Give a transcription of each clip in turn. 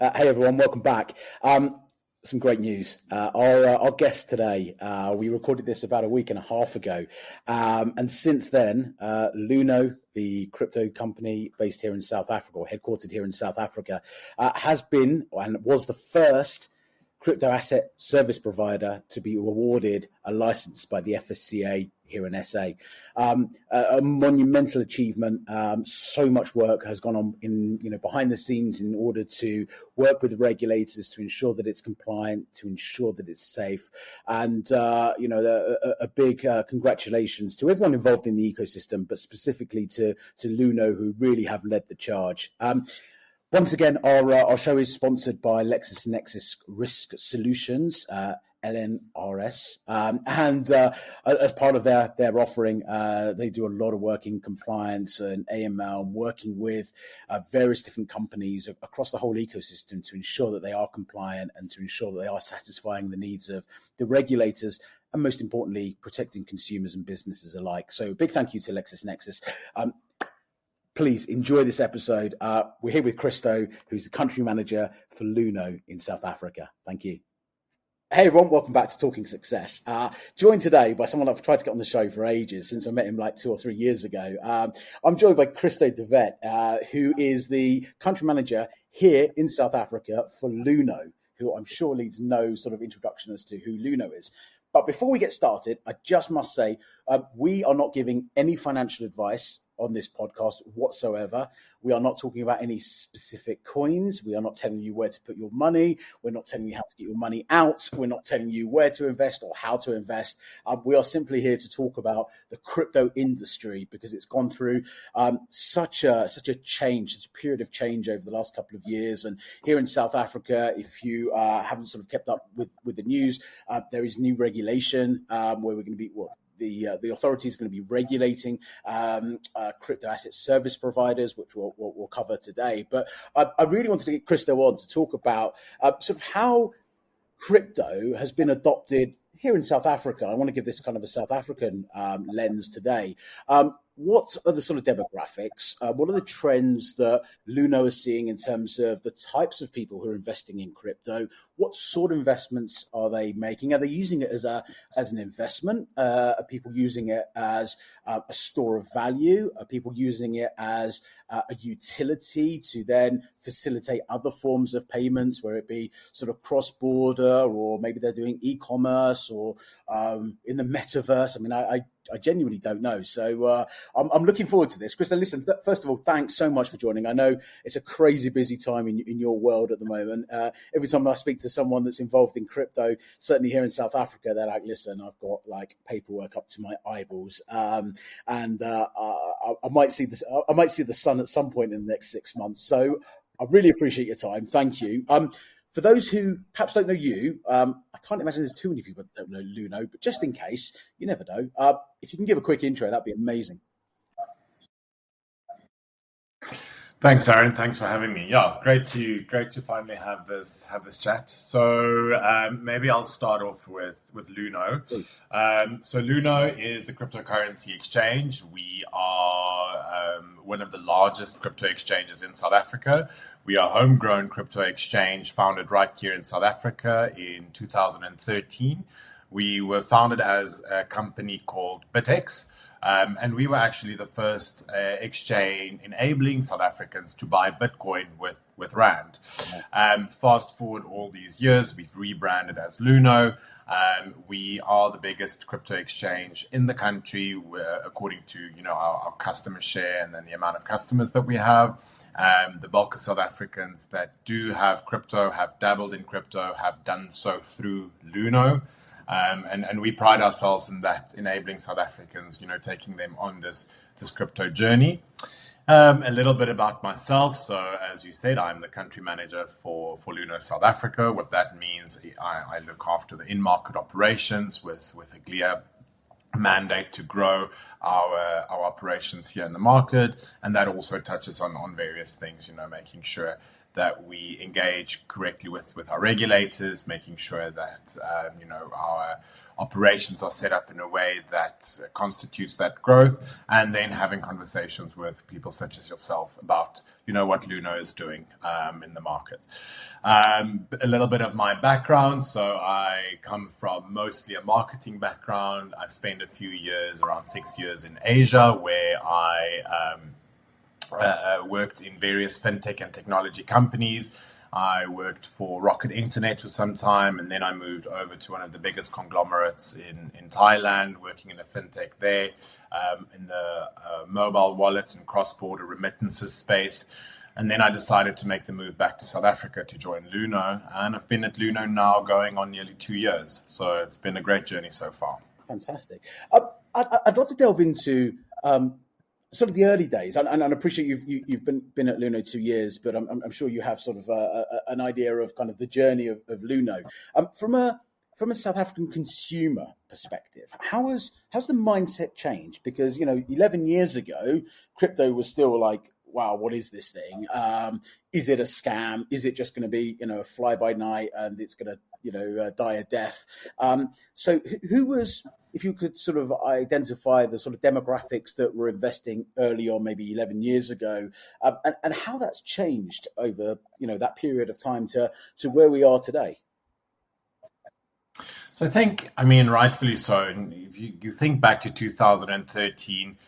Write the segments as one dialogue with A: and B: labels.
A: Hey everyone, welcome back. Some great news. Our guest today, we recorded this about a week and a half ago. And since then, Luno, the crypto company based here in South Africa, or headquartered here in South Africa, has been and was the first crypto asset service provider to be awarded a license by the FSCA here in SA. A monumental achievement. So much work has gone on behind the scenes in order to work with the regulators to ensure that it's compliant, to ensure that it's safe, and a big congratulations to everyone involved in the ecosystem, but specifically to Luno, who really have led the charge. Once again, our show is sponsored by LexisNexis Risk Solutions, LNRS, and as part of their offering, they do a lot of work in compliance and AML, and working with various different companies across the whole ecosystem to ensure that they are compliant and to ensure that they are satisfying the needs of the regulators, and most importantly, protecting consumers and businesses alike. So big thank you to LexisNexis. Please enjoy this episode. We're here with Christo, who's the country manager for Luno in South Africa. Thank you. Hey everyone, welcome back to Talking Success. Joined today by someone I've tried to get on the show for ages, since I met him like 2 or 3 years ago. I'm joined by Christo de Wit, who is the country manager here in South Africa for Luno, who I'm sure needs no sort of introduction as to who Luno is. But before we get started, I just must say, we are not giving any financial advice on this podcast whatsoever. We are not talking about any specific coins. We are not telling you where to put your money. We're not telling you how to get your money out. We're not telling you where to invest or how to invest. We are simply here to talk about the crypto industry, because it's gone through such a change, such a period of change over the last couple of years. And here in South Africa, if you haven't sort of kept up with the news, there is new regulation where we're going to be, the authority is going to be regulating crypto asset service providers, which we'll cover today. But I really wanted to get Christo on to talk about sort of how crypto has been adopted here in South Africa. I want to give this kind of a South African lens today. What are the sort of demographics? What are the trends that Luno is seeing in terms of the types of people who are investing in crypto? What sort of investments are they making? Are they using it as an investment? Are people using it as a store of value? Are people using it as a utility to then facilitate other forms of payments, where it be sort of cross-border, or maybe they're doing e-commerce or in the metaverse? I mean, I genuinely don't know. So I'm looking forward to this. Christo, listen, first of all, thanks so much for joining. I know it's a crazy busy time in your world at the moment. Every time I speak to someone that's involved in crypto, certainly here in South Africa, they're like, listen, I've got like paperwork up to my eyeballs. I might see this. I might see the sun at some point in the next 6 months. So I really appreciate your time. Thank you. For those who perhaps don't know you, I can't imagine there's too many people that don't know Luno, but just in case, you never know. If you can give a quick intro, that'd be amazing.
B: Thanks, Darren. Thanks for having me. Yeah, great to finally have this chat. So maybe I'll start off with Luno. So Luno is a cryptocurrency exchange. We are one of the largest crypto exchanges in South Africa. We are a homegrown crypto exchange founded right here in South Africa in 2013. We were founded as a company called BitX. And we were actually the first exchange enabling South Africans to buy Bitcoin with Rand. Fast forward all these years, we've rebranded as Luno. We are the biggest crypto exchange in the country, according to our customer share and then the amount of customers that we have. The bulk of South Africans that do have crypto, have dabbled in crypto, have done so through Luno. And we pride ourselves in that, enabling South Africans, taking them on this crypto journey. A little bit about myself. So as you said, I'm the country manager for Luno South Africa. What that means, I look after the in-market operations with a clear mandate to grow our operations here in the market. And that also touches on various things, making sure that we engage correctly with our regulators, making sure that our operations are set up in a way that constitutes that growth, and then having conversations with people such as yourself about what Luno is doing in the market. A little bit of my background. So I come from mostly a marketing background. I've spent a few years, around 6 years in Asia, where I worked in various fintech and technology companies. I worked for Rocket Internet for some time, and then I moved over to one of the biggest conglomerates in Thailand, working in a fintech there, in the mobile wallet and cross-border remittances space. And then I decided to make the move back to South Africa to join Luno, and I've been at Luno now going on nearly 2 years. So it's been a great journey so far.
A: Fantastic. I'd love to delve into sort of the early days, and I appreciate you've been at Luno 2 years, but I'm sure you have sort of an idea of kind of the journey of Luno. From a South African consumer perspective, how's the mindset changed? Because 11 years ago, crypto was still like, wow, what is this thing? Is it a scam? Is it just going to be a fly by night and it's going to die a death? So who was, if you could sort of identify the sort of demographics that were investing early on, maybe 11 years ago, and how that's changed over that period of time to where we are today?
B: So I think, rightfully so. And if you think back to 2013,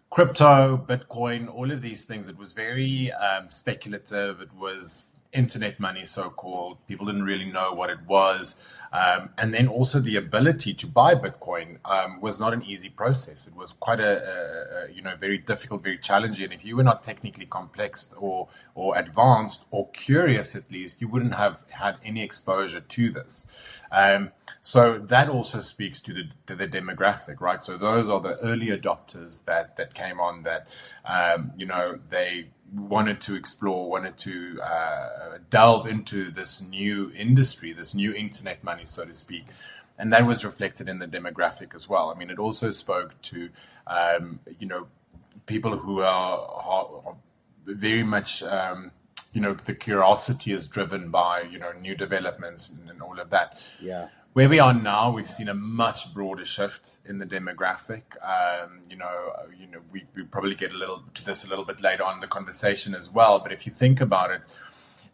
B: crypto, Bitcoin, all of these things, it was very speculative. It was internet money, so-called. People didn't really know what it was. And then also the ability to buy Bitcoin was not an easy process. It was quite a very difficult, very challenging. And if you were not technically complex or advanced or curious, at least, you wouldn't have had any exposure to this. So that also speaks to the demographic, right? So those are the early adopters that came on, that they wanted to explore, wanted to delve into this new industry, this new internet money, so to speak. And that was reflected in the demographic as well. It also spoke to, people who are very much, the curiosity is driven by, new developments and all of that.
A: Yeah.
B: Where we are now, we've seen a much broader shift in the demographic. We probably get to this a little bit later on in the conversation as well. But if you think about it,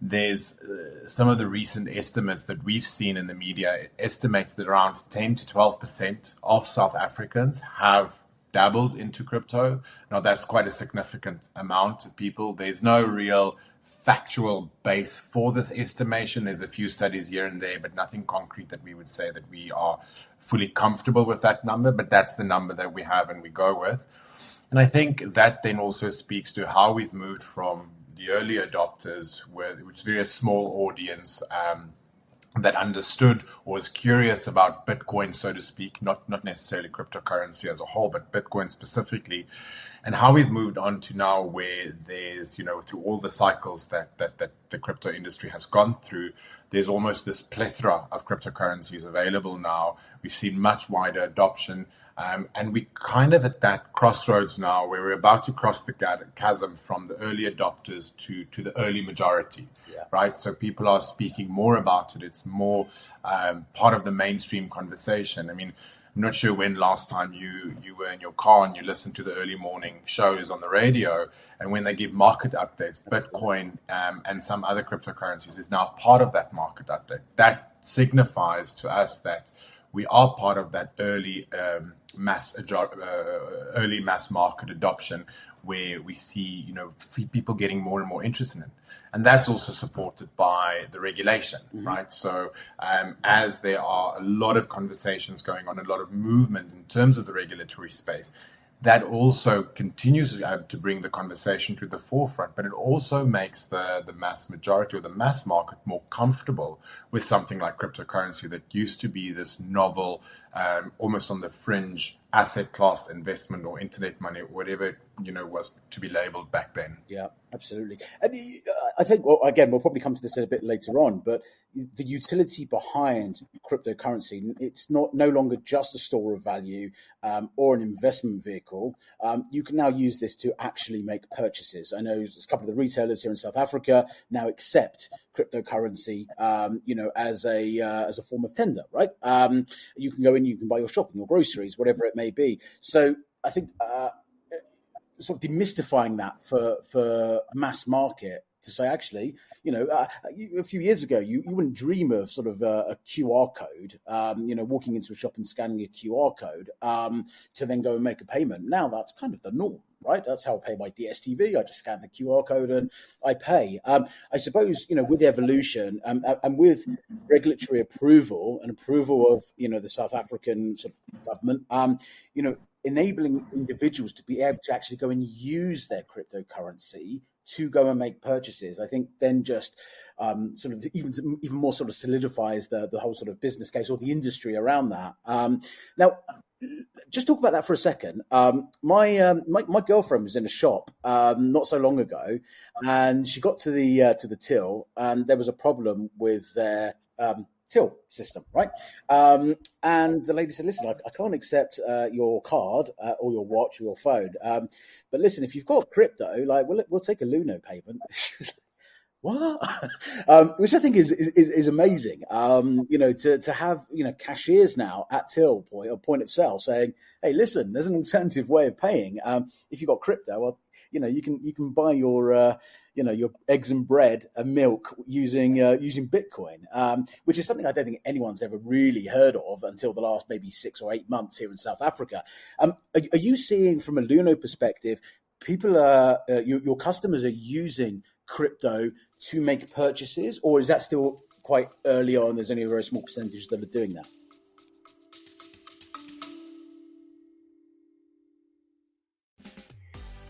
B: there's some of the recent estimates that we've seen in the media. It estimates that around 10 to 12% of South Africans have dabbled into crypto. Now, that's quite a significant amount of people. There's no real factual base for this estimation. There's a few studies here and there, but nothing concrete that we would say that we are fully comfortable with that number. But that's the number that we have and we go with. And I think that then also speaks to how we've moved from the early adopters, which was a very small audience that understood or was curious about Bitcoin, so to speak, not necessarily cryptocurrency as a whole, but Bitcoin specifically, and how we've moved on to now where there's, through all the cycles that the crypto industry has gone through, there's almost this plethora of cryptocurrencies available now. We've seen much wider adoption. And we kind of at that crossroads now where we're about to cross the chasm from the early adopters to the early majority, right? So people are speaking more about it. It's more part of the mainstream conversation. I'm not sure when last time you were in your car and you listened to the early morning shows on the radio, and when they give market updates, Bitcoin and some other cryptocurrencies is now part of that market update. That signifies to us that we are part of that early mass market adoption, where we see people getting more and more interested in it. And that's also supported by the regulation, right? So as there are a lot of conversations going on, a lot of movement in terms of the regulatory space, that also continues to bring the conversation to the forefront, but it also makes the mass majority or the mass market more comfortable with something like cryptocurrency that used to be this novel, almost on the fringe asset class investment or internet money or whatever, was to be labeled back then.
A: Yeah, absolutely. And I think, well, again, we'll probably come to this a bit later on, but the utility behind cryptocurrency, it's no longer just a store of value or an investment vehicle. You can now use this to actually make purchases. I know there's a couple of the retailers here in South Africa now accept cryptocurrency, as a form of tender, right? You can go in, you can buy your shopping, your groceries, whatever it may be. So I think sort of demystifying that for mass market to say, actually, a few years ago, you wouldn't dream of sort of a QR code, walking into a shop and scanning a QR code to then go and make a payment. Now that's kind of the norm, right? That's how I pay my DSTV. I just scan the QR code and I pay. I suppose, with evolution and with regulatory approval and approval of, the South African sort of government, enabling individuals to be able to actually go and use their cryptocurrency to go and make purchases, I think then just sort of even more sort of solidifies the whole sort of business case or the industry around that. Now, just talk about that for a second. My girlfriend was in a shop not so long ago, and she got to the till, and there was a problem with their till system, right? And the lady said, listen, I can't accept your card or your watch or your phone. But listen, if you've got crypto, we'll take a Luno payment. What? Which I think is amazing. To have cashiers now at till point of sale saying, hey, listen, there's an alternative way of paying. If you've got crypto, well, you can buy your eggs and bread and milk using Bitcoin, which is something I don't think anyone's ever really heard of until the last maybe 6 or 8 months here in South Africa. Are you seeing, from a Luno perspective, people your customers are using crypto to make purchases, or is that still quite early on? There's only a very small percentage that are doing that.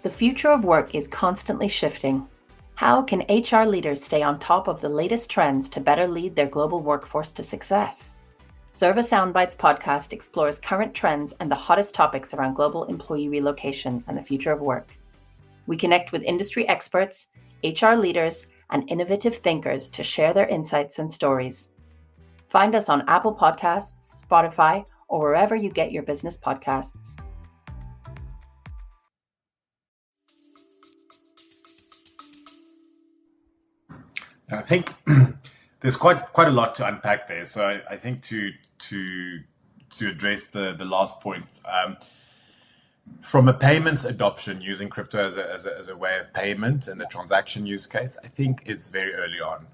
C: The future of work is constantly shifting. How can HR leaders stay on top of the latest trends to better lead their global workforce to success? Serve Soundbites podcast explores current trends and the hottest topics around global employee relocation and the future of work. We connect with industry experts, HR leaders, and innovative thinkers to share their insights and stories. Find us on Apple Podcasts, Spotify, or wherever you get your business podcasts.
B: I think there's quite a lot to unpack there. So I think to address the last point, from a payments adoption using crypto as a way of payment and the transaction use case, I think it's very early on.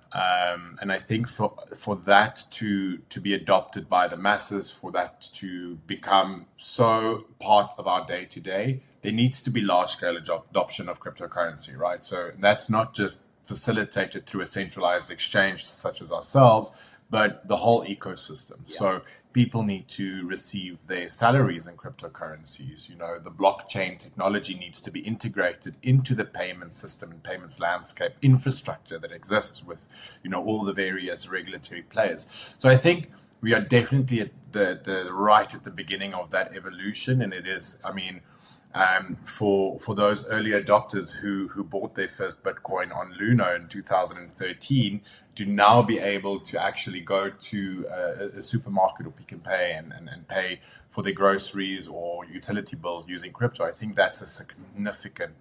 B: And I think for that to be adopted by the masses, for that to become so part of our day to day, there needs to be large scale adoption of cryptocurrency, right? So that's not just facilitated through a centralized exchange such as ourselves, but the whole ecosystem. Yeah. So people need to receive their salaries in cryptocurrencies. The blockchain technology needs to be integrated into the payment system and payments landscape infrastructure that exists with, all the various regulatory players. So I think we are definitely at the right at the beginning of that evolution. And it is, for those early adopters who bought their first Bitcoin on Luno in 2013, to now be able to actually go to a supermarket or Pick n Pay and pay for their groceries or utility bills using crypto, I think that's a significant,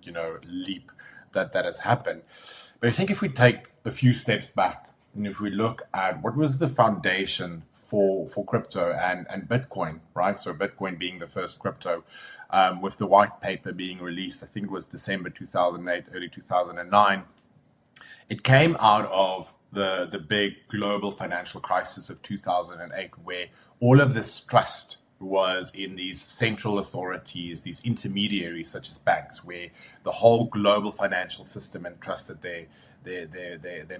B: leap that has happened. But I think if we take a few steps back and if we look at what was the foundation for crypto and Bitcoin, right? So Bitcoin being the first crypto, with the white paper being released, I think it was December 2008, early 2009. It came out of the big global financial crisis of 2008, where all of this trust was in these central authorities, these intermediaries such as banks, where the whole global financial system entrusted their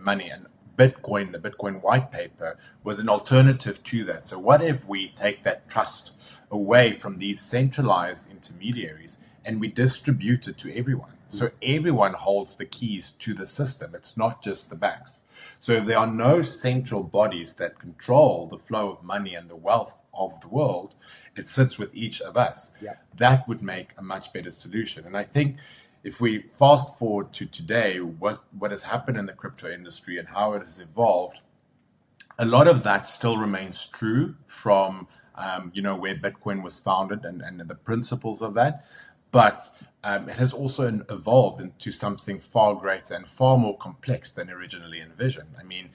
B: money. And Bitcoin, the Bitcoin white paper, was an alternative to that. So what if we take that trust away from these centralized intermediaries and we distribute it to everyone? So everyone holds the keys to the system. It's not just the banks. So if there are no central bodies that control the flow of money and the wealth of the world, it sits with each of us. Yeah. That would make a much better solution. And I think if we fast forward to today, what has happened in the crypto industry and how it has evolved, a lot of that still remains true from where Bitcoin was founded and the principles of that, but it has also evolved into something far greater and far more complex than originally envisioned. I mean,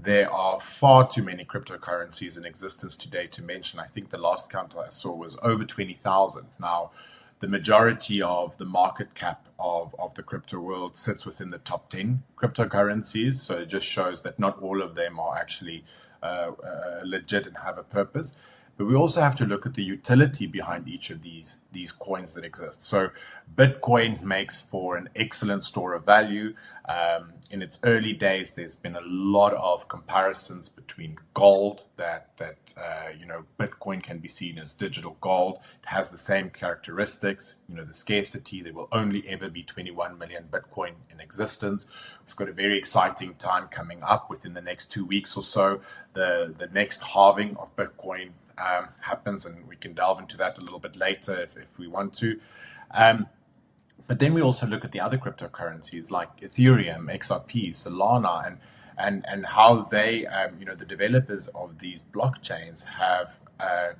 B: there are far too many cryptocurrencies in existence today to mention. I think the last count I saw was over 20,000. Now, the majority of the market cap of the crypto world sits within the top 10 cryptocurrencies. So it just shows that not all of them are actually legit and have a purpose. But we also have to look at the utility behind each of these coins that exist. So Bitcoin makes for an excellent store of value. In its early days, there's been a lot of comparisons between gold, that Bitcoin can be seen as digital gold. It has the same characteristics, the scarcity. There will only ever be 21 million Bitcoin in existence. We've got a very exciting time coming up within the next 2 weeks or so. The next halving of Bitcoin happens, and we can delve into that a little bit later if we want to. But then we also look at the other cryptocurrencies like Ethereum, XRP, Solana, and how they, the developers of these blockchains have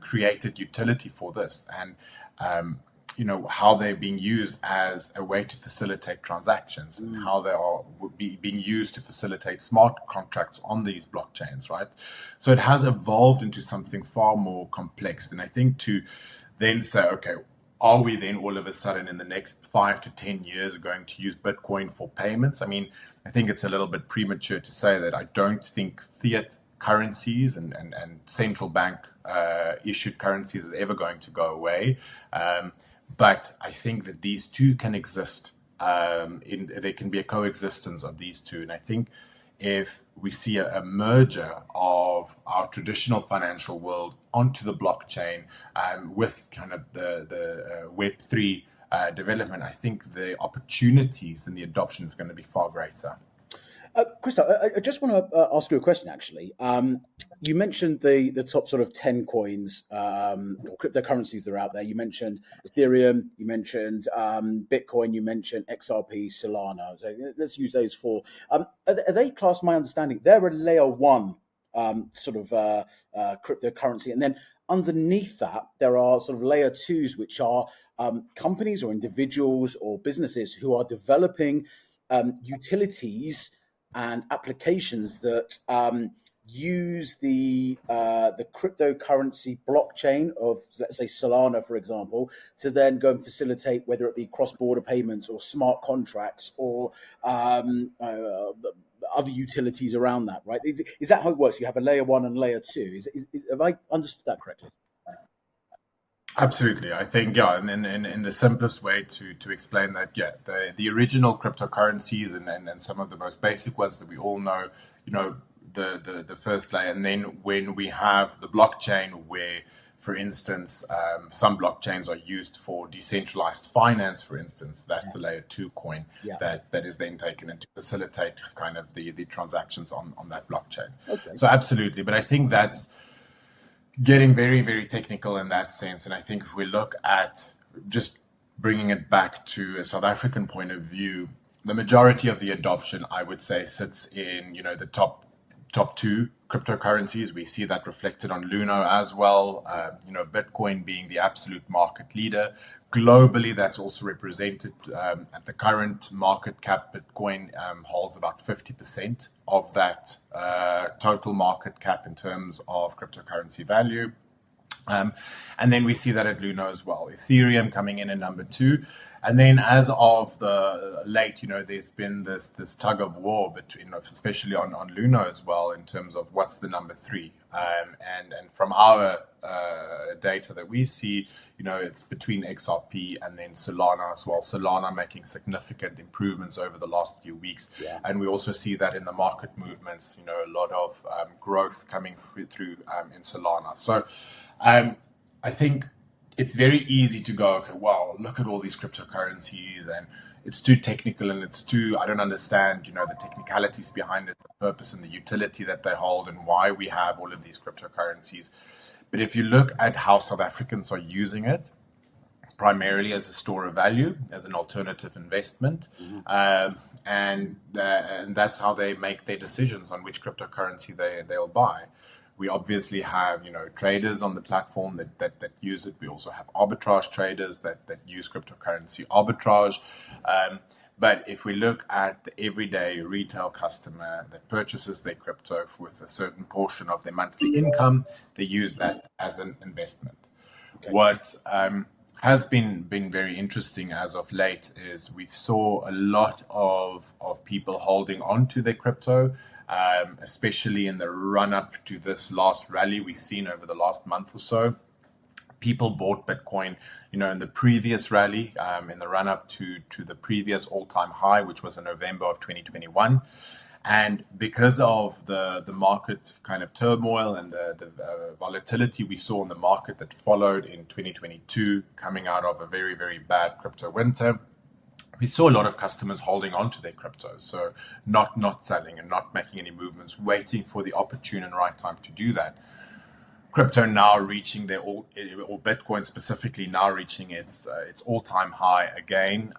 B: created utility for this, and how they're being used as a way to facilitate transactions, and how they are being used to facilitate smart contracts on these blockchains, right? So it has evolved into something far more complex. And I think to then say, okay, are we then all of a sudden in the next 5 to 10 years going to use Bitcoin for payments? I mean, I think it's a little bit premature to say that. I don't think fiat currencies and central bank issued currencies is ever going to go away. But I think that these two can exist. There can be a coexistence of these two. And I think if we see a merger of our traditional financial world onto the blockchain with kind of the Web3 development, I think the opportunities and the adoption is going to be far greater.
A: Christo, I just want to ask you a question, actually. You mentioned the top sort of 10 coins or cryptocurrencies that are out there. You mentioned Ethereum, you mentioned Bitcoin, you mentioned XRP, Solana. So let's use those four. Are they classed, my understanding, they're a layer one cryptocurrency. And then underneath that, there are sort of layer twos, which are companies or individuals or businesses who are developing utilities and applications that use the cryptocurrency blockchain of, let's say, Solana, for example, to then go and facilitate whether it be cross-border payments or smart contracts or other utilities around that, right? Is that how it works? You have a layer one and layer two. Have I understood that correctly?
B: Absolutely. I think, and in the simplest way to explain that, the original cryptocurrencies and some of the most basic ones that we all know, the first layer. And then when we have the blockchain where, for instance, some blockchains are used for decentralized finance, for instance, that's the layer two coin that is then taken in to facilitate kind of the transactions on that blockchain. Okay. So absolutely. But I think that's getting very, very technical in that sense. And I think if we look at just bringing it back to a South African point of view, the majority of the adoption, I would say, sits in, the top two cryptocurrencies. We see that reflected on Luno as well. Bitcoin being the absolute market leader. Globally, that's also represented at the current market cap. Bitcoin holds about 50% of that total market cap in terms of cryptocurrency value. And then we see that at Luno as well. Ethereum coming in at number 2. And then as of the late, there's been this tug of war between, especially on Luno as well, in terms of what's the number 3. And from our data that we see, it's between XRP and then Solana as well. Solana making significant improvements over the last few weeks. Yeah. And we also see that in the market movements, a lot of growth coming through in Solana. So I think it's very easy to go, okay, wow, look at all these cryptocurrencies and it's too technical and I don't understand, the technicalities behind it, the purpose and the utility that they hold and why we have all of these cryptocurrencies. But if you look at how South Africans are using it, primarily as a store of value, as an alternative investment. And that's how they make their decisions on which cryptocurrency they'll buy. We obviously have, traders on the platform that use it. We also have arbitrage traders that use cryptocurrency arbitrage. But if we look at the everyday retail customer that purchases their crypto with a certain portion of their monthly income, they use that as an investment. Okay. What has been very interesting as of late is we saw a lot of people holding on to their crypto, especially in the run-up to this last rally we've seen over the last month or so. People bought Bitcoin, in the previous rally, in the run-up to the previous all-time high, which was in November of 2021. And because of the market kind of turmoil and the volatility we saw in the market that followed in 2022, coming out of a very, very bad crypto winter, we saw a lot of customers holding on to their cryptos, so not selling and not making any movements, waiting for the opportune and right time to do that. Crypto now reaching or Bitcoin specifically now reaching its all-time high again.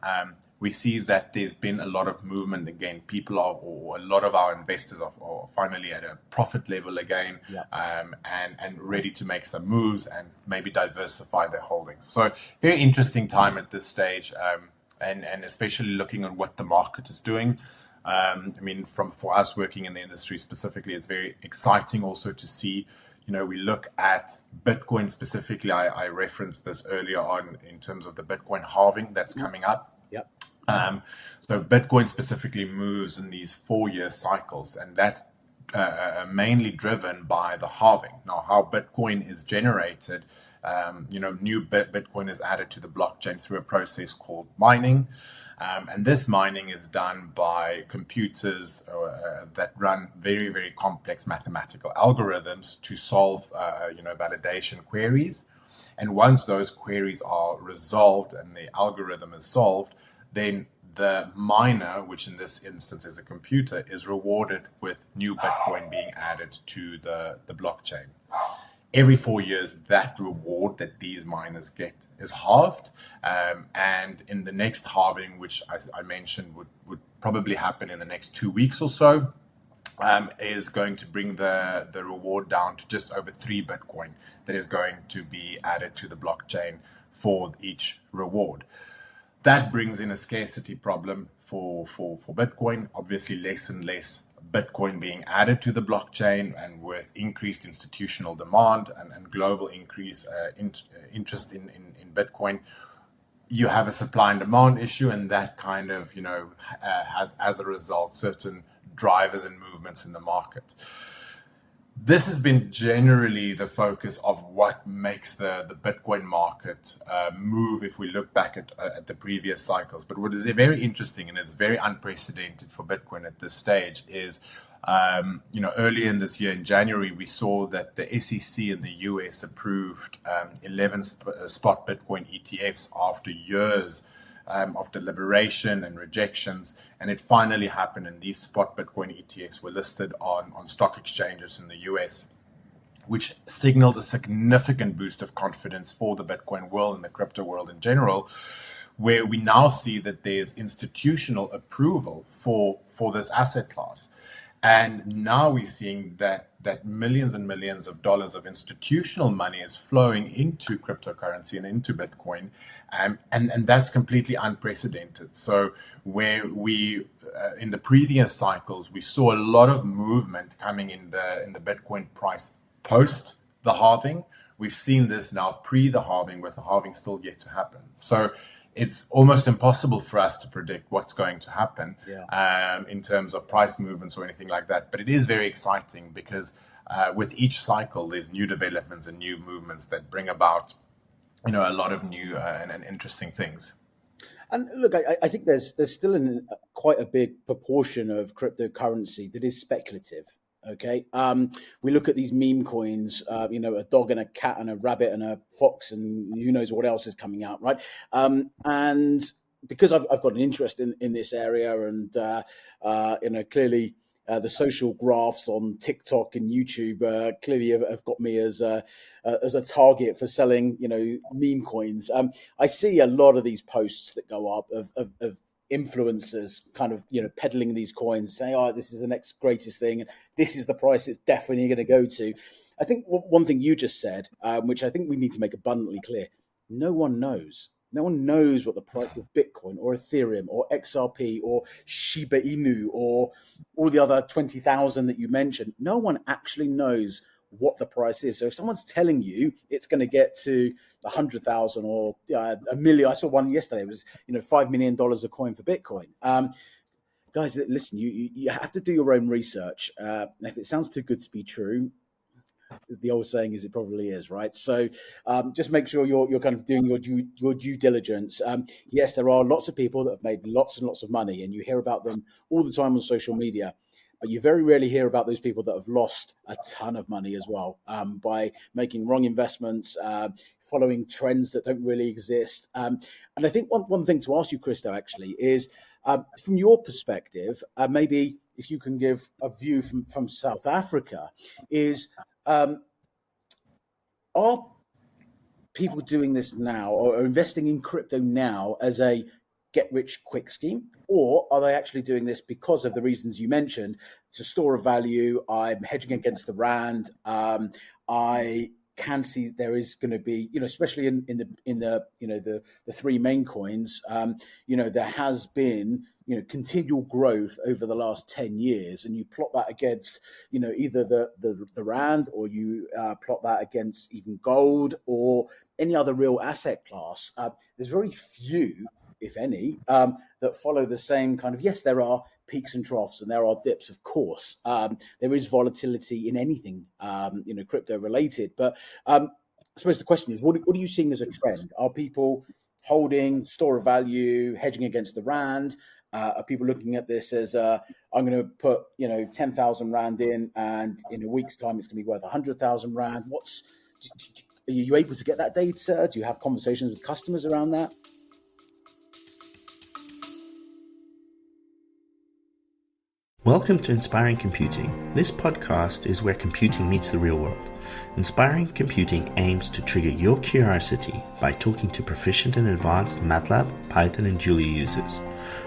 B: We see that there's been a lot of movement again. People or a lot of our investors are finally at a profit level again, and ready to make some moves and maybe diversify their holdings. So very interesting time at this stage, and especially looking at what the market is doing. For us working in the industry specifically, it's very exciting also to see. We look at Bitcoin specifically. I referenced this earlier on in terms of the Bitcoin halving that's coming up.
A: Yep.
B: So Bitcoin specifically moves in these 4-year cycles, and that's mainly driven by the halving. Now, how Bitcoin is generated, new Bitcoin is added to the blockchain through a process called mining. And this mining is done by computers that run very, very complex mathematical algorithms to solve, validation queries. And once those queries are resolved and the algorithm is solved, then the miner, which in this instance is a computer, is rewarded with new Bitcoin being added to the blockchain. Every 4 years, that reward that these miners get is halved. And in the next halving, which I mentioned would probably happen in the next 2 weeks or so, is going to bring the reward down to just over 3 Bitcoin that is going to be added to the blockchain for each reward. That brings in a scarcity problem for Bitcoin. Obviously, less and less Bitcoin being added to the blockchain, and with increased institutional demand and global interest in Bitcoin, you have a supply and demand issue, and that kind of has as a result certain drivers and movements in the market. This has been generally the focus of what makes the Bitcoin market move if we look back at the previous cycles. But what is very interesting, and it's very unprecedented for Bitcoin at this stage, is earlier in this year, in January, we saw that the SEC in the US approved 11 spot Bitcoin ETFs after years of deliberation and rejections, and it finally happened, and these spot Bitcoin ETFs were listed on stock exchanges in the US, which signaled a significant boost of confidence for the Bitcoin world and the crypto world in general, where we now see that there's institutional approval for this asset class. And now we're seeing that millions and millions of dollars of institutional money is flowing into cryptocurrency and into Bitcoin, and that's completely unprecedented. So where we in the previous cycles we saw a lot of movement coming in the Bitcoin price post the halving, we've seen this now pre the halving, with the halving still yet to happen. So it's almost impossible for us to predict what's going to happen in terms of price movements or anything like that. But it is very exciting because with each cycle, there's new developments and new movements that bring about, a lot of new and interesting things.
A: And look, I think there's still quite a big proportion of cryptocurrency that is speculative. Okay, we look at these meme coins, a dog and a cat and a rabbit and a fox and who knows what else is coming out, right? And because I've got an interest in this area, and clearly the social graphs on TikTok and YouTube clearly have got me as a target for selling, meme coins. I see a lot of these posts that go up of influencers kind of, peddling these coins, saying, "Oh, this is the next greatest thing, and this is the price it's definitely going to go to." I think one thing you just said, which I think we need to make abundantly clear: no one knows. No one knows what the price of Bitcoin or Ethereum or XRP or Shiba Inu or all the other 20,000 that you mentioned. No one actually knows what the price is. So if someone's telling you it's going to get to 100,000 or a million, I saw one yesterday. It was $5 million a coin for Bitcoin. Guys, listen, you have to do your own research. If it sounds too good to be true, the old saying is it probably is, right? So just make sure you're kind of doing your due diligence. Yes, there are lots of people that have made lots and lots of money, and you hear about them all the time on social media. But you very rarely hear about those people that have lost a ton of money as well by making wrong investments, following trends that don't really exist. And I think one thing to ask you, Christo, actually, is from your perspective, maybe if you can give a view from South Africa, is are people doing this now or investing in crypto now as a get-rich-quick scheme? Or are they actually doing this because of the reasons you mentioned? It's a store of value. I'm hedging against the rand. I can see there is going to be, especially in the three main coins. There has been continual growth over the last 10 years, and you plot that against either the rand, or you plot that against even gold or any other real asset class. There's very few, if any, that follow the same kind of, yes, there are peaks and troughs and there are dips, of course. There is volatility in anything, crypto related. But I suppose the question is, what are you seeing as a trend? Are people holding store of value, hedging against the rand? Are people looking at this as, I'm going to put, 10,000 rand in, and in a week's time, it's going to be worth 100,000 rand? Are you able to get that data? Do you have conversations with customers around that?
D: Welcome to Inspiring Computing. This podcast is where computing meets the real world. Inspiring Computing aims to trigger your curiosity by talking to proficient and advanced MATLAB, Python, and Julia users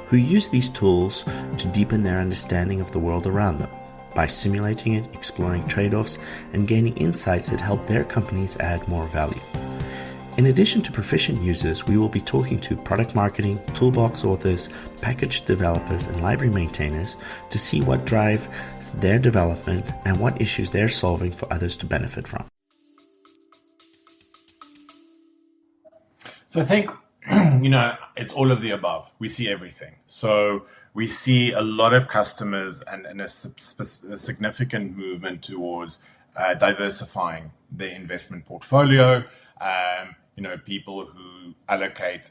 D: who use these tools to deepen their understanding of the world around them by simulating it, exploring trade-offs, and gaining insights that help their companies add more value. In addition to proficient users, we will be talking to product marketing, toolbox authors, package developers, and library maintainers to see what drives their development and what issues they're solving for others to benefit from.
B: So I think, it's all of the above. We see everything. So we see a lot of customers and a significant movement towards diversifying their investment portfolio. People who allocate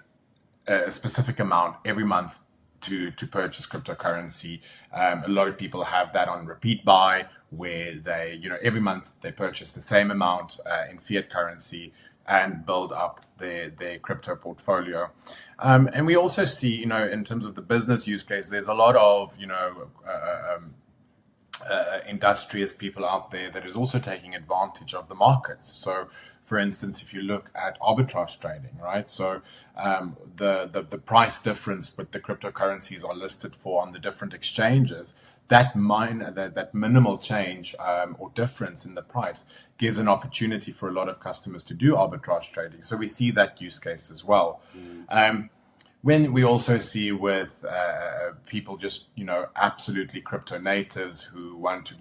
B: a specific amount every month to purchase cryptocurrency. A lot of people have that on repeat buy, where they, every month they purchase the same amount in fiat currency and build up their crypto portfolio. And we also see, in terms of the business use case, there's a lot of, industrious people out there that is also taking advantage of the markets. So, for instance, if you look at arbitrage trading, right? So the price difference with the cryptocurrencies are listed for on the different exchanges. That minimal change or difference in the price gives an opportunity for a lot of customers to do arbitrage trading. So we see that use case as well. When we also see with people just, absolutely crypto natives who want to,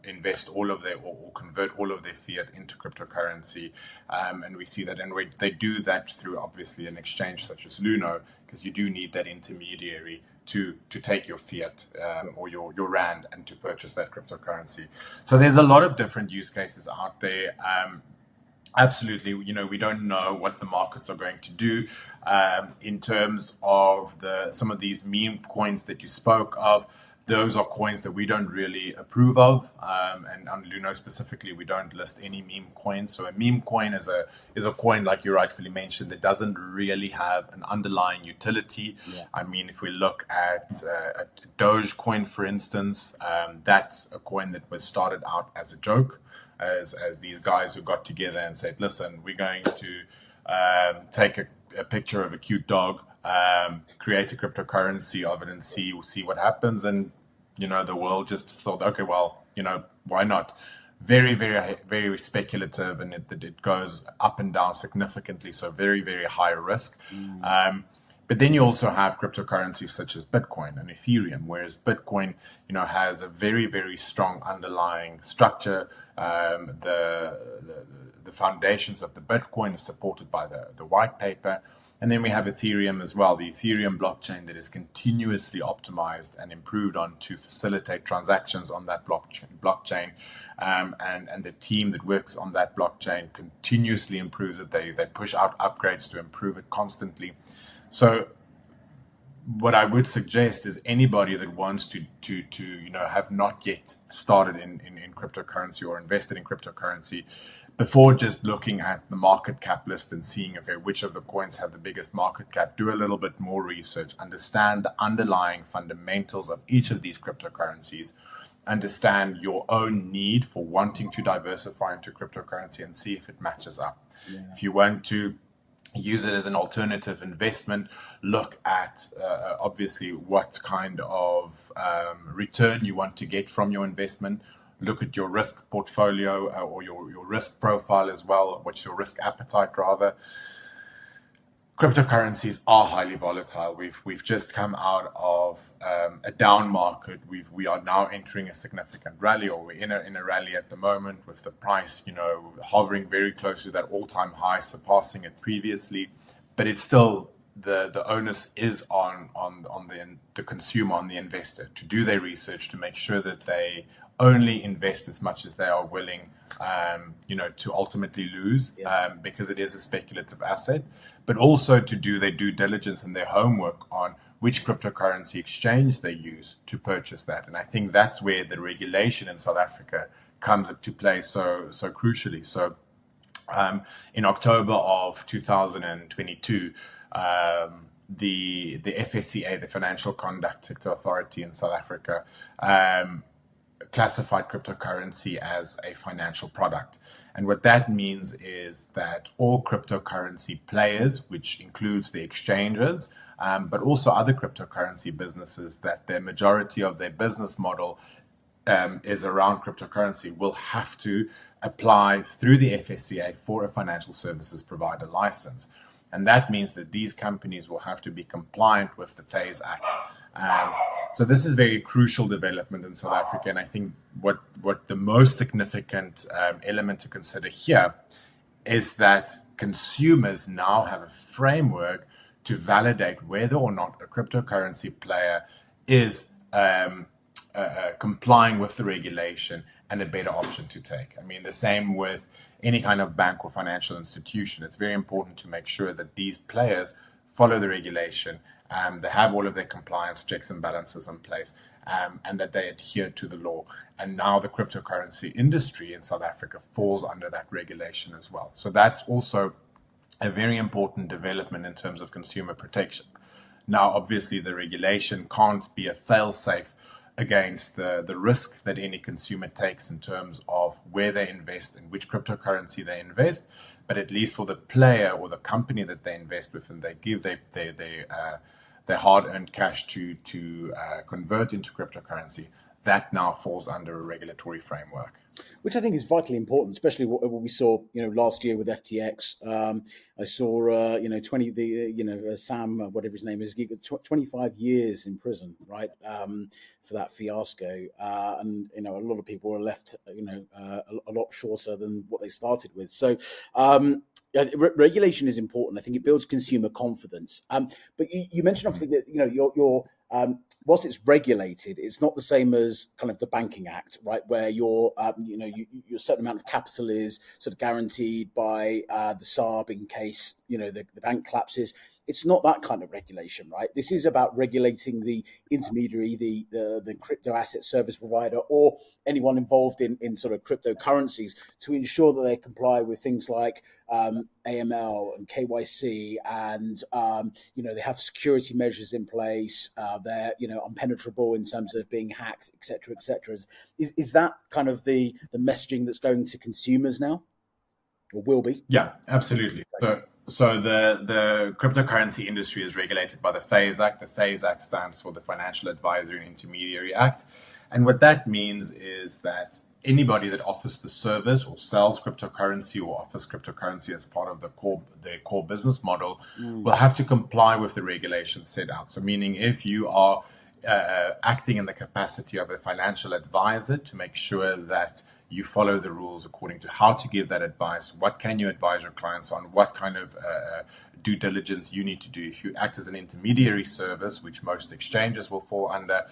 B: invest all of their or convert all of their fiat into cryptocurrency. And we see that, and they do that through obviously an exchange such as Luno, because you do need that intermediary to take your fiat or your rand and to purchase that cryptocurrency. So there's a lot of different use cases out there. Absolutely, we don't know what the markets are going to do in terms of some of these meme coins that you spoke of. those are coins that we don't really approve of. And on Luno specifically, we don't list any meme coins. So a meme coin is a coin, like you rightfully mentioned, that doesn't really have an underlying utility.
A: Yeah.
B: I mean, if we look at Dogecoin, for instance, that's a coin that was started out as a joke, as these guys who got together and said, listen, we're going to take a picture of a cute dog, create a cryptocurrency of it and see what happens. And, the world just thought, okay, well, why not? Very, very, very speculative, and it goes up and down significantly. So very, very high risk. But then you also have cryptocurrencies such as Bitcoin and Ethereum, whereas Bitcoin, has a very, very strong underlying structure. The foundations of the Bitcoin is supported by the white paper. And then we have Ethereum as well, the Ethereum blockchain that is continuously optimized and improved on to facilitate transactions on that blockchain. And the team that works on that blockchain continuously improves it. They push out upgrades to improve it constantly. So what I would suggest is anybody that wants to have not yet started in cryptocurrency or invested in cryptocurrency, before just looking at the market cap list and seeing, okay, which of the coins have the biggest market cap, do a little bit more research, understand the underlying fundamentals of each of these cryptocurrencies, understand your own need for wanting to diversify into cryptocurrency and see if it matches up. Yeah. If you want to use it as an alternative investment, look at obviously what kind of return you want to get from your investment. Look at your risk portfolio or your risk profile as well. What's your risk appetite, rather? Cryptocurrencies are highly volatile. We've just come out of a down market. We are now entering a significant rally, or we're in a rally at the moment, with the price, hovering very close to that all-time high, surpassing it previously. But it's still the onus is on the consumer, on the investor, to do their research, to make sure that they only invest as much as they are willing, to ultimately lose, because it is a speculative asset, but also to do their due diligence and their homework on which cryptocurrency exchange they use to purchase that. And I think that's where the regulation in South Africa comes into play so crucially. So in October of 2022, the FSCA, the Financial Conduct Authority in South Africa, classified cryptocurrency as a financial product. And what that means is that all cryptocurrency players, which includes the exchanges, but also other cryptocurrency businesses, that the majority of their business model is around cryptocurrency, will have to apply through the FSCA for a financial services provider license. And that means that these companies will have to be compliant with the FASE Act. So this is very crucial development in South Africa. And I think what the most significant element to consider here is that consumers now have a framework to validate whether or not a cryptocurrency player is complying with the regulation and a better option to take. I mean, the same with any kind of bank or financial institution. It's very important to make sure that these players follow the regulation, they have all of their compliance checks and balances in place, and that they adhere to the law. And now the cryptocurrency industry in South Africa falls under that regulation as well. So that's also a very important development in terms of consumer protection. Now, obviously, the regulation can't be a fail-safe against the risk that any consumer takes in terms of where they invest and which cryptocurrency they invest, but at least for the player or the company that they invest with, and they give their hard-earned cash to convert into cryptocurrency, that now falls under a regulatory framework.
A: Which I think is vitally important, especially what we saw, last year with FTX. I saw, Sam, whatever his name is, he got 25 years in prison, right, for that fiasco. And, a lot of people were left, a lot shorter than what they started with. So, regulation is important. I think it builds consumer confidence. But you mentioned obviously that, your whilst it's regulated, it's not the same as kind of the Banking Act, right? Where your certain amount of capital is sort of guaranteed by the SARB in case, the bank collapses. it's not that kind of regulation, right? This is about regulating the intermediary, the crypto asset service provider, or anyone involved in sort of cryptocurrencies, to ensure that they comply with things like AML and KYC, and they have security measures in place. They're impenetrable in terms of being hacked, et cetera, et cetera. Is that kind of the messaging that's going to consumers now, or will be?
B: Yeah, absolutely. So the cryptocurrency industry is regulated by the FASE Act. The FASE Act stands for the Financial Advisory and Intermediary Act. And what that means is that anybody that offers the service or sells cryptocurrency or offers cryptocurrency as part of their core business model will have to comply with the regulations set out. So meaning if you are acting in the capacity of a financial advisor, to make sure that you follow the rules according to how to give that advice, what can you advise your clients on, what kind of due diligence you need to do. If you act as an intermediary service, which most exchanges will fall under,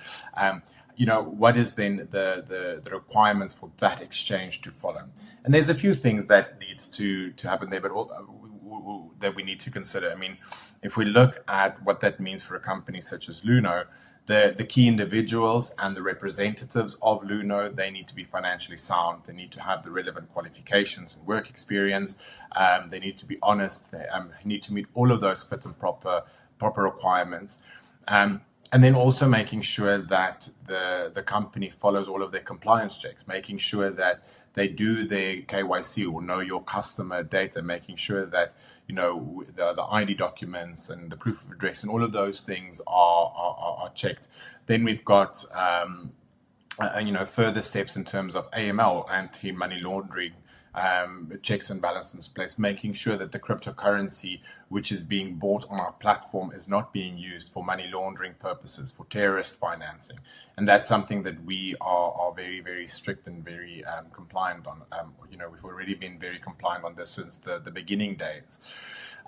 B: what is then the requirements for that exchange to follow. And there's a few things that needs to happen there, but that we need to consider. I mean, if we look at what that means for a company such as Luno, the key individuals and the representatives of Luno, they need to be financially sound. They need to have the relevant qualifications and work experience. They need to be honest. They need to meet all of those fit and proper requirements. And then also making sure that the company follows all of their compliance checks, making sure that they do their KYC, or know your customer data, making sure that the ID documents and the proof of address and all of those things are checked. Then we've got further steps in terms of AML, anti-money laundering, checks and balances in place, making sure that the cryptocurrency which is being bought on our platform is not being used for money laundering purposes, for terrorist financing. And that's something that we are very, very strict and very compliant on. We've already been very compliant on this since the beginning days.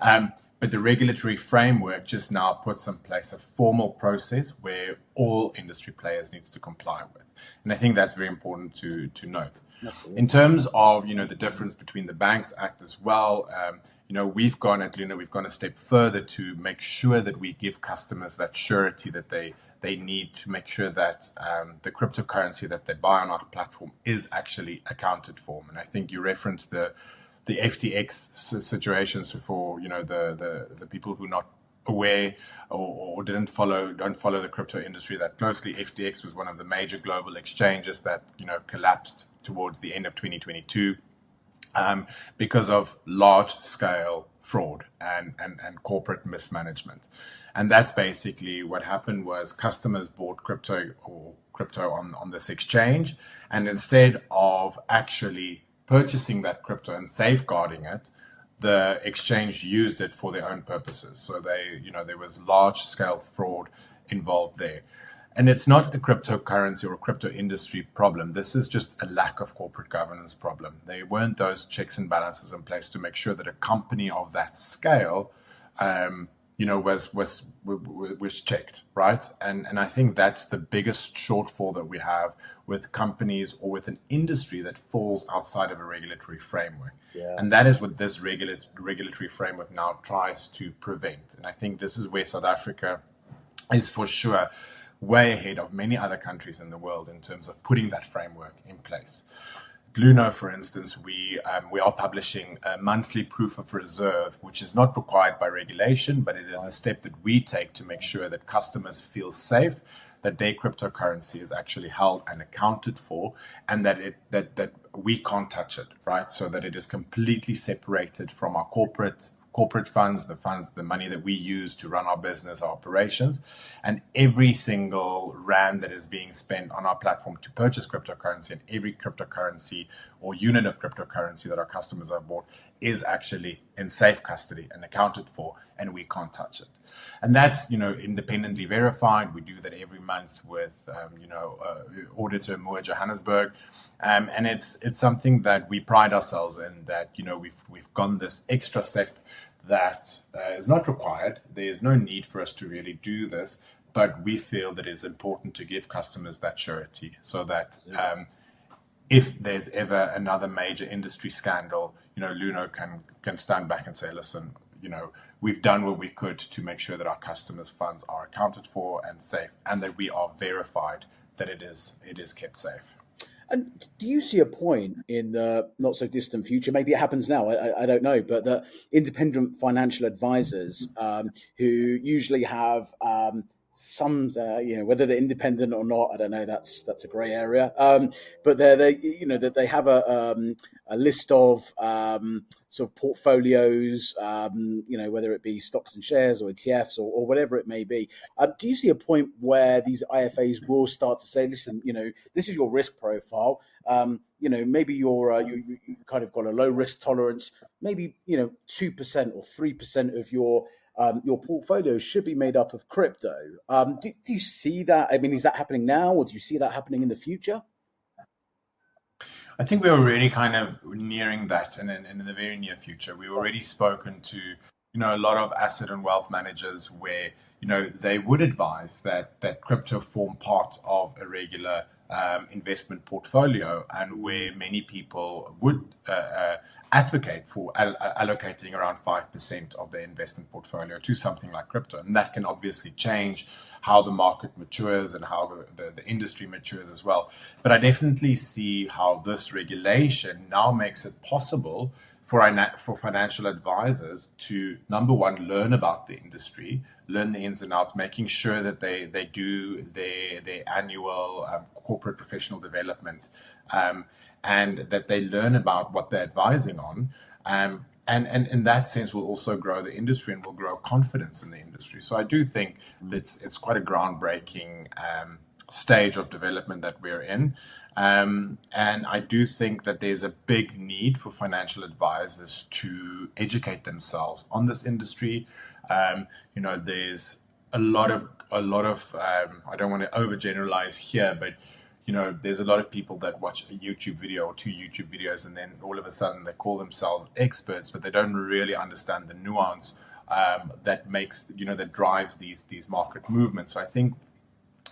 B: But the regulatory framework just now puts in place a formal process where all industry players needs to comply with. And I think that's very important to note. In terms of, the difference between the Banks Act as well, we've gone at Luno, we've gone a step further to make sure that we give customers that surety that they need, to make sure that the cryptocurrency that they buy on our platform is actually accounted for. And I think you referenced the FTX situations for, the people who are not aware or don't follow the crypto industry that closely. FTX was one of the major global exchanges that, collapsed towards the end of 2022 because of large-scale fraud and corporate mismanagement. And that's basically what happened. Was customers bought crypto on this exchange, and instead of actually purchasing that crypto and safeguarding it, the exchange used it for their own purposes. So there was large-scale fraud involved there. And it's not a cryptocurrency or a crypto industry problem. This is just a lack of corporate governance problem. There weren't those checks and balances in place to make sure that a company of that scale, was checked, right? And I think that's the biggest shortfall that we have with companies or with an industry that falls outside of a regulatory framework.
A: Yeah.
B: And that is what this regulatory framework now tries to prevent. And I think this is where South Africa is for sure way ahead of many other countries in the world in terms of putting that framework in place. Luno, for instance, we are publishing a monthly proof of reserve, which is not required by regulation, but it is a step that we take to make sure that customers feel safe, that their cryptocurrency is actually held and accounted for, and that we can't touch it, right? So that it is completely separated from our corporate funds, the money that we use to run our business, our operations, and every single rand that is being spent on our platform to purchase cryptocurrency, and every cryptocurrency or unit of cryptocurrency that our customers have bought is actually in safe custody and accounted for, and we can't touch it. And that's, independently verified. We do that every month with, Auditor Moore Johannesburg. And it's something that we pride ourselves in, that, we've gone this extra step that is not required. There's no need for us to really do this, but we feel that it's important to give customers that surety, so that if there's ever another major industry scandal, Luno can stand back and say, listen, we've done what we could to make sure that our customers' funds are accounted for and safe, and that we are verified that it is kept safe.
A: And do you see a point in the not so distant future? Maybe it happens now. I don't know, but the independent financial advisors who usually have some, whether they're independent or not, I don't know. That's a grey area. But that they have a list of sort of portfolios, whether it be stocks and shares or ETFs or whatever it may be. Do you see a point where these IFAs will start to say, listen, this is your risk profile. Maybe you kind of got a low risk tolerance. Maybe 2% or 3% of your portfolio should be made up of crypto. Do you see that? I mean, is that happening now, or do you see that happening in the future?
B: I think we're already kind of nearing that, and in the very near future, we've already spoken to a lot of asset and wealth managers where they would advise that crypto form part of a regular investment portfolio, and where many people would advocate for allocating around 5% of their investment portfolio to something like crypto. And that can obviously change how the market matures and how the industry matures as well. But I definitely see how this regulation now makes it possible for financial advisors to, number one, learn about the industry, learn the ins and outs, making sure that they do their annual corporate professional development, and that they learn about what they're advising on. And in that sense, will also grow the industry and will grow confidence in the industry. So I do think that it's quite a groundbreaking stage of development that we're in. And I do think that there's a big need for financial advisors to educate themselves on this industry. There's a lot of I don't want to overgeneralize here, but there's a lot of people that watch a YouTube video or two YouTube videos, and then all of a sudden they call themselves experts, but they don't really understand the nuance that drives these market movements. So I think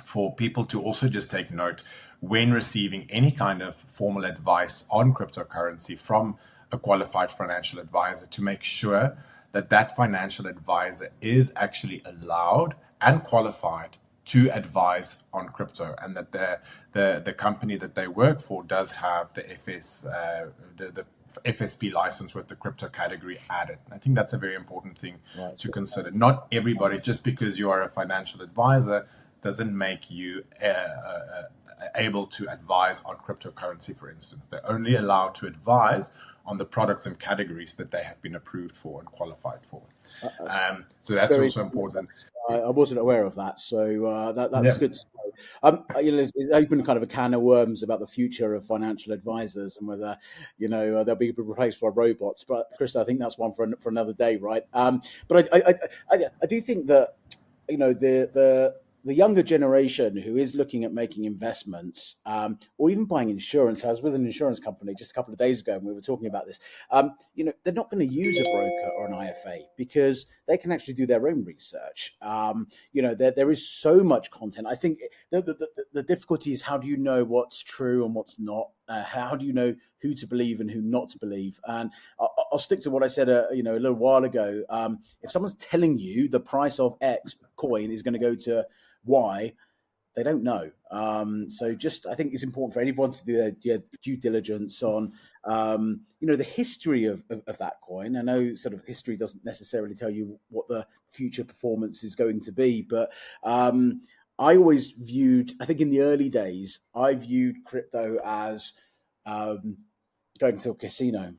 B: for people to also just take note when receiving any kind of formal advice on cryptocurrency from a qualified financial advisor, to make sure that financial advisor is actually allowed and qualified to advise on crypto, and that the company that they work for does have the FSP license with the crypto category added. I think that's a very important thing to consider. Not everybody, just because you are a financial advisor, doesn't make you able to advise on cryptocurrency, for instance. They're only allowed to advise on the products and categories that they have been approved for and qualified for. So that's also important.
A: I wasn't aware of that, so that's good to know. It's opened kind of a can of worms about the future of financial advisors and whether they'll be replaced by robots. But Christo, I think that's one for another day, right? But I do think that the younger generation who is looking at making investments or even buying insurance. I was with an insurance company just a couple of days ago and we were talking about this. They're not going to use a broker or an IFA because they can actually do their own research. There is so much content. I think the difficulty is, how do you know what's true and what's not? How do you know who to believe and who not to believe? And I'll stick to what I said a little while ago. If someone's telling you the price of X coin is going to go to Y, they don't know. So I think it's important for anyone to do their due diligence on, the history of that coin. I know sort of history doesn't necessarily tell you what the future performance is going to be, but I always I think in the early days, I viewed crypto as going to a casino.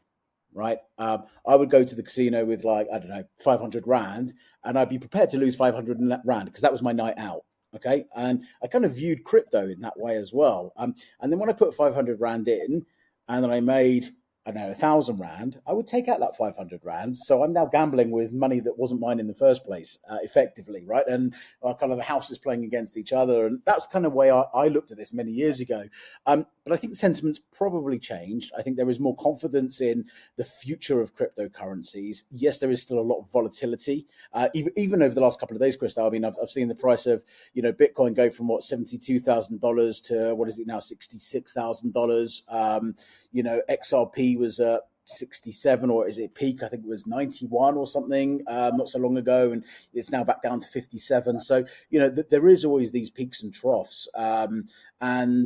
A: Right. I would go to the casino with 500 Rand, and I'd be prepared to lose 500 Rand because that was my night out. Okay. And I kind of viewed crypto in that way as well. And then when I put 500 Rand in and then I made, 1,000 Rand, I would take out that 500 Rand. So I'm now gambling with money that wasn't mine in the first place, effectively, right? And kind of the houses playing against each other. And that's kind of the way I looked at this many years ago. But I think the sentiment's probably changed. I think there is more confidence in the future of cryptocurrencies. Yes, there is still a lot of volatility. Even over the last couple of days, Christo, I've seen the price of, Bitcoin go from $72,000 to what is it now, $66,000. XRP was at 67, or is it peak? I think it was 91 or something not so long ago, and it's now back down to 57. So there is always these peaks and troughs, and I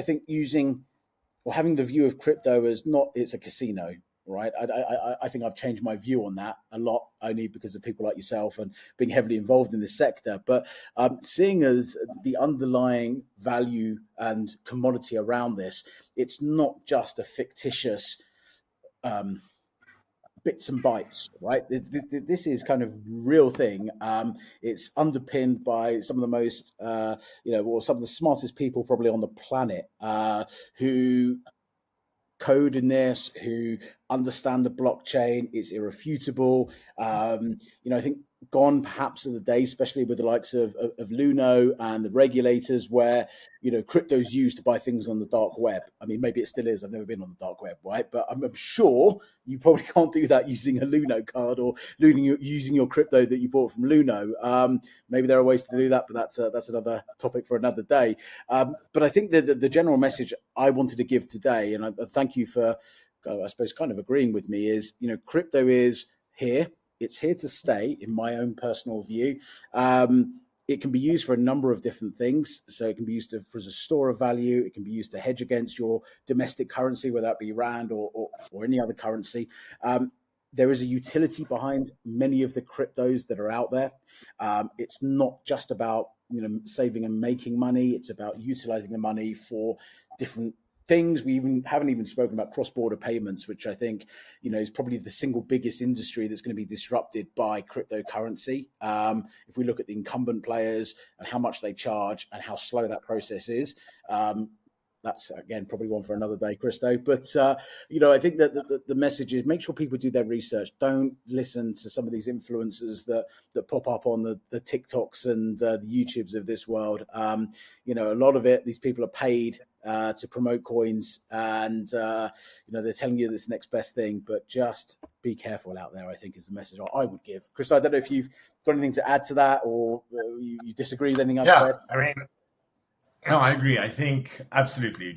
A: think using or having the view of crypto as not it's a casino, right? I think I've changed my view on that a lot, only because of people like yourself and being heavily involved in this sector. But seeing as the underlying value and commodity around this, it's not just a fictitious bits and bytes, right? This is kind of real thing. It's underpinned by some of the most, or some of the smartest people probably on the planet who code in this, who understand the blockchain. It's irrefutable. I think gone perhaps are the days, especially with the likes of Luno and the regulators, where crypto's used to buy things on the dark web. I mean, maybe it still is. I've never been on the dark web, right? But I'm sure you probably can't do that using a Luno card or using your crypto that you bought from Luno. Maybe there are ways to do that, but that's another topic for another day. But I think that the general message I wanted to give today, and I thank you for, I suppose, kind of agreeing with me, is crypto is here. It's here to stay, in my own personal view. It can be used for a number of different things. So it can be used as a store of value. It can be used to hedge against your domestic currency, whether that be rand or any other currency. There is a utility behind many of the cryptos that are out there. It's not just about saving and making money. It's about utilizing the money for different things. We haven't even spoken about cross-border payments, which I think is probably the single biggest industry that's going to be disrupted by cryptocurrency. If we look at the incumbent players and how much they charge and how slow that process is, that's, again, probably one for another day, Christo. But, I think that the message is make sure people do their research. Don't listen to some of these influencers that pop up on the TikToks and the YouTubes of this world. A lot of it, these people are paid to promote coins, and they're telling you this next best thing, but just be careful out there, I think, is the message I would give. Christo, I don't know if you've got anything to add to that, or you disagree with anything I've said.
B: I mean, no, I agree. I think absolutely.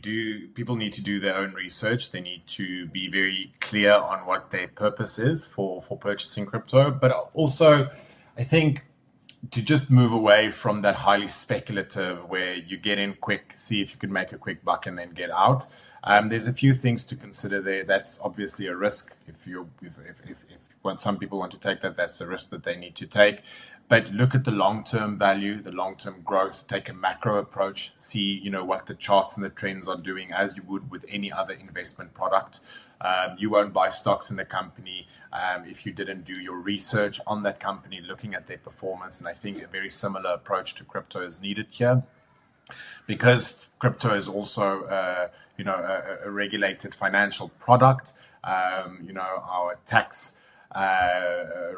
B: People need to do their own research. They need to be very clear on what their purpose is for purchasing crypto. But also, I think to just move away from that highly speculative, where you get in quick, see if you can make a quick buck and then get out. There's a few things to consider there. That's obviously a risk. If some people want to take that, that's a risk that they need to take. But look at the long-term value, the long-term growth, take a macro approach, see, what the charts and the trends are doing, as you would with any other investment product. You won't buy stocks in the company if you didn't do your research on that company, looking at their performance. And I think a very similar approach to crypto is needed here, because crypto is also, a regulated financial product. Our tax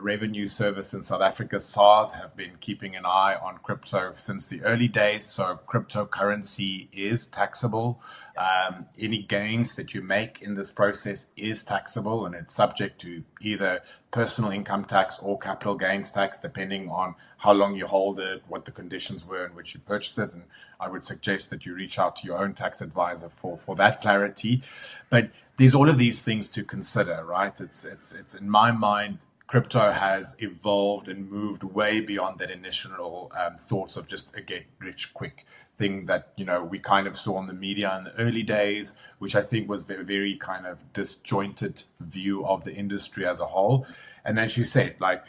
B: revenue service in South Africa, SARS, have been keeping an eye on crypto since the early days. So cryptocurrency is taxable. Any gains that you make in this process is taxable, and it's subject to either personal income tax or capital gains tax, depending on how long you hold it, what the conditions were in which you purchased it. And I would suggest that you reach out to your own tax advisor for that clarity. But there's all of these things to consider, right? It's in my mind, crypto has evolved and moved way beyond that initial thoughts of just a get rich quick thing that we kind of saw in the media in the early days, which I think was very, very kind of disjointed view of the industry as a whole. And as you said, like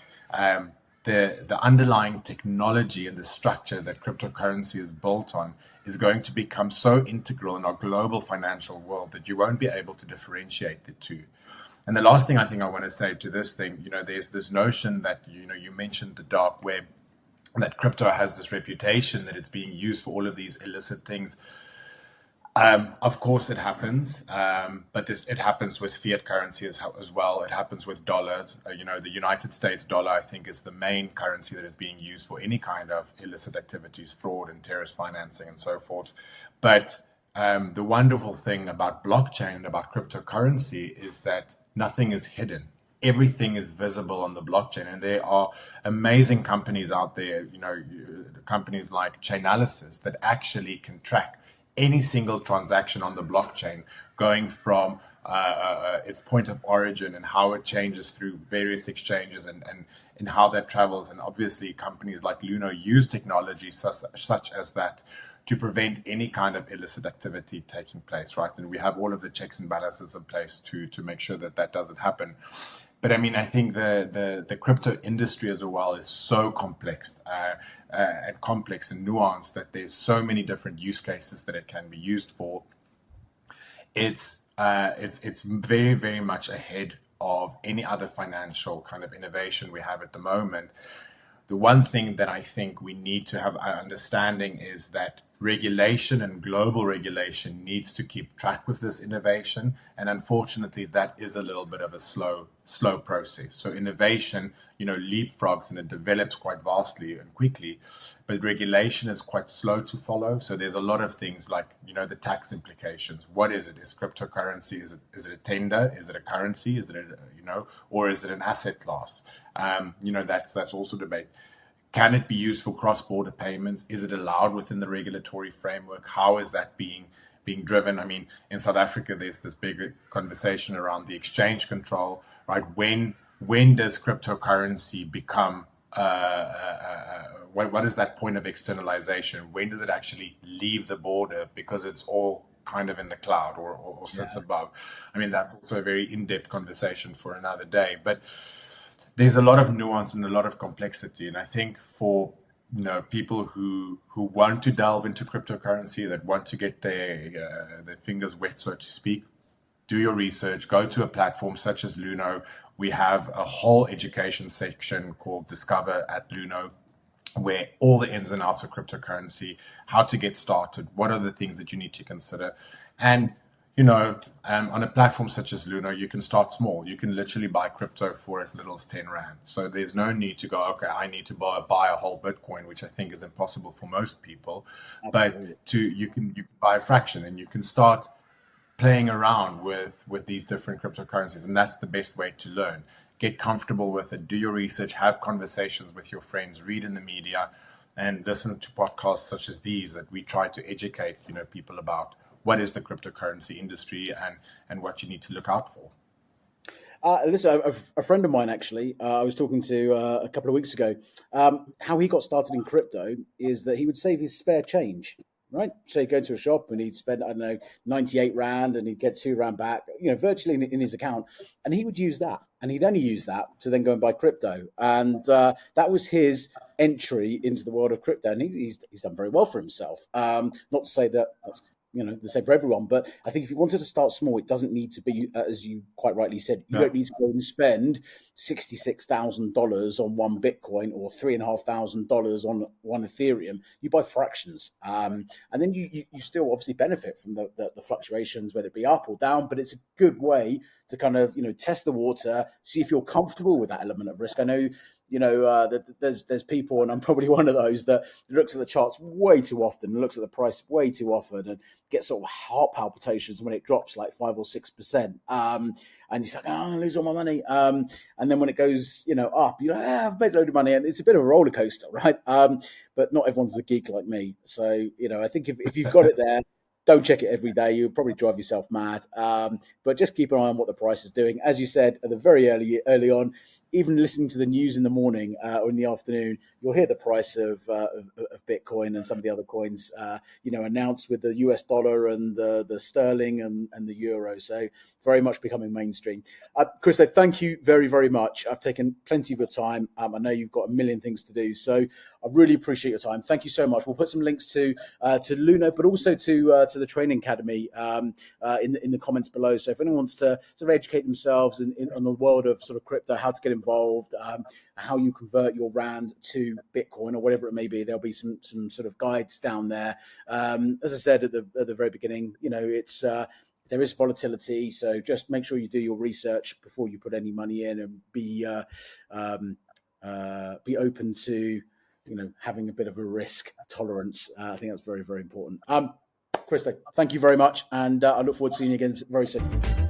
B: the underlying technology and the structure that cryptocurrency is built on is going to become so integral in our global financial world that you won't be able to differentiate the two. And the last thing I think I want to say to this thing, there's this notion that, you mentioned the dark web, that crypto has this reputation that it's being used for all of these illicit things. Of course it happens, but it happens with fiat currency as well. It happens with dollars. The United States dollar, I think, is the main currency that is being used for any kind of illicit activities, fraud and terrorist financing and so forth. But the wonderful thing about blockchain and about cryptocurrency is that nothing is hidden. Everything is visible on the blockchain, and there are amazing companies out there, companies like Chainalysis, that actually can track any single transaction on the blockchain, going from its point of origin and how it changes through various exchanges and how that travels. And obviously companies like Luno use technology such as that to prevent any kind of illicit activity taking place, right? And we have all of the checks and balances in place to make sure that that doesn't happen. But I mean, I think the crypto industry as well is so complex and nuanced that there's so many different use cases that it can be used for. It's very, very much ahead of any other financial kind of innovation we have at the moment. The one thing that I think we need to have an understanding is that regulation and global regulation needs to keep track with this innovation. And unfortunately, that is a little bit of a slow process. So innovation, leapfrogs and it develops quite vastly and quickly, but regulation is quite slow to follow. So there's a lot of things like, the tax implications. What is it? Is cryptocurrency, is it a tender? Is it a currency? Is it or is it an asset class? That's also debate. Can it be used for cross-border payments? Is it allowed within the regulatory framework? How is that being driven? I mean, in South Africa, there's this big conversation around the exchange control, right? When does cryptocurrency become what is that point of externalization? When does it actually leave the border because it's all kind of in the cloud or sits above? I mean, that's also a very in-depth conversation for another day, but there's a lot of nuance and a lot of complexity. And I think for people who want to delve into cryptocurrency, that want to get their fingers wet, so to speak, do your research, go to a platform such as Luno. We have a whole education section called Discover at Luno, where all the ins and outs of cryptocurrency, how to get started, what are the things that you need to consider. And on a platform such as Luno, you can start small. You can literally buy crypto for as little as 10 Rand. So there's no need to go, okay, I need to buy a whole Bitcoin, which I think is impossible for most people. Absolutely. But you can buy a fraction and you can start playing around with these different cryptocurrencies. And that's the best way to learn. Get comfortable with it, do your research, have conversations with your friends, read in the media, and listen to podcasts such as these that we try to educate people about what is the cryptocurrency industry and what you need to look out for.
A: Listen, a friend of mine, actually, I was talking to a couple of weeks ago, how he got started in crypto is that he would save his spare change, right? So he'd go to a shop and he'd spend, 98 Rand and he'd get 2 Rand back, virtually in his account. And he would use that. And he'd only use that to then go and buy crypto. And that was his entry into the world of crypto. And he's done very well for himself. Not to say that that's the same for everyone. But I think if you wanted to start small, it doesn't need to be, as you quite rightly said, you don't need to go and spend $66,000 on one Bitcoin or $3,500 on one Ethereum. You buy fractions. And then you still obviously benefit from the fluctuations, whether it be up or down. But it's a good way to kind of, test the water, see if you're comfortable with that element of risk. I know, there's people, and I'm probably one of those, that looks at the charts way too often, looks at the price way too often, and gets sort of heart palpitations when it drops like 5 or 6%. And you're like, I'm gonna lose all my money. And then when it goes, up, you're like, I've made a load of money, and it's a bit of a roller coaster, right? But not everyone's a geek like me. So, I think if you've got it there, don't check it every day. You'll probably drive yourself mad. But just keep an eye on what the price is doing. As you said, at the very early on, even listening to the news in the morning or in the afternoon, you'll hear the price of Bitcoin and some of the other coins, announced with the US dollar and the sterling and the euro. So very much becoming mainstream. Christo, thank you very, very much. I've taken plenty of your time. I know you've got a million things to do, so I really appreciate your time. Thank you so much. We'll put some links to Luno, but also to the training academy in the comments below. So if anyone wants to sort of educate themselves in the world of sort of crypto, how to get involved, how you convert your Rand to Bitcoin or whatever it may be, there'll be some sort of guides down there. As I said at the very beginning, it's there is volatility, so just make sure you do your research before you put any money in, and be open to having a bit of a risk tolerance. I think that's very, very important. Christo, thank you very much, and I look forward to seeing you again very soon.